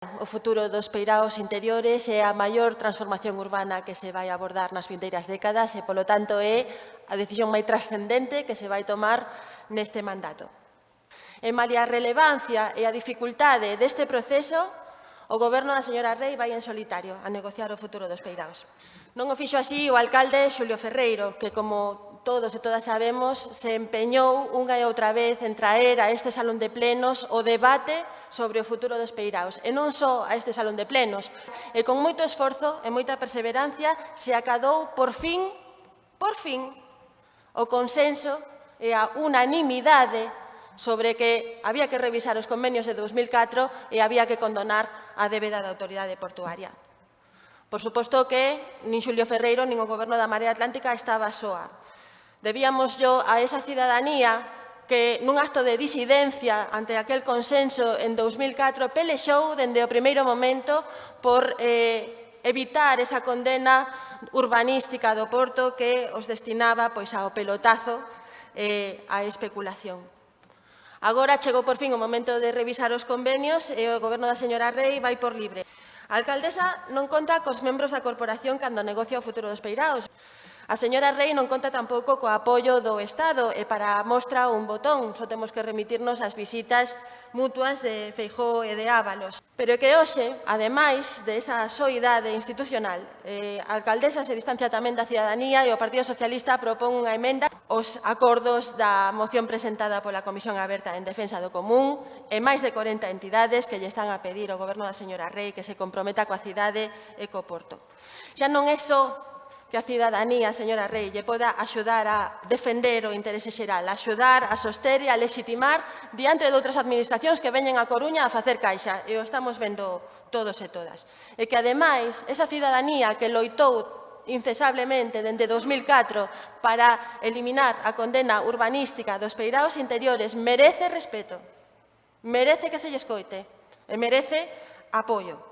O futuro dos peiraos interiores é a maior transformación urbana que se vai abordar nas vindeiras décadas e, polo tanto, é a decisión máis trascendente que se vai tomar neste mandato. En malia a relevancia e a dificultade deste proceso, o goberno da señora Rei vai en solitario a negociar o futuro dos peiraos. Non o fixo así o alcalde Xulio Ferreiro, que, como todos e todas sabemos, se empeñou unha e outra vez en traer a este salón de plenos o debate sobre o futuro dos peiraos. E non só a este salón de plenos. E con moito esforzo e moita perseverancia se acadou, por fin, o consenso e a unanimidade sobre que había que revisar os convenios de 2004 e había que condonar a débeda da autoridade portuaria. Por suposto que nin Xulio Ferreiro nin o goberno da Marea Atlántica estaba soa. Debíamos a esa cidadanía que, nun acto de disidencia ante aquel consenso en 2004, pelexou dende o primeiro momento por evitar esa condena urbanística do Porto que os destinaba ao pelotazo e á especulación. Agora chegou por fin o momento de revisar os convenios e o goberno da señora Rei vai por libre. A alcaldesa non conta cos membros da corporación cando negocia o futuro dos peiraos. A señora Rei non conta tampouco co apoio do Estado e para a mostra un botón, só temos que remitirnos ás visitas mutuas de Feijóo e de Ábalos. Pero que hoxe, ademais de esa soidade institucional, a alcaldesa se distancia tamén da cidadanía e o Partido Socialista propón unha emenda aos acordos da moción presentada pola Comisión Aberta en Defensa do Común e máis de 40 entidades que lle están a pedir ao goberno da señora Rei que se comprometa coa cidade e co Porto. Xa non é só que a cidadanía, señora Rei, lle poda axudar a defender o interese xeral, a axudar a soster e a legitimar diante de outras administracións que veñen a Coruña a facer caixa, e o estamos vendo todos e todas. E que, ademais, esa cidadanía que loitou incesablemente dende 2004 para eliminar a condena urbanística dos peiraos interiores merece respeto, merece que se lle escoite e merece apoio.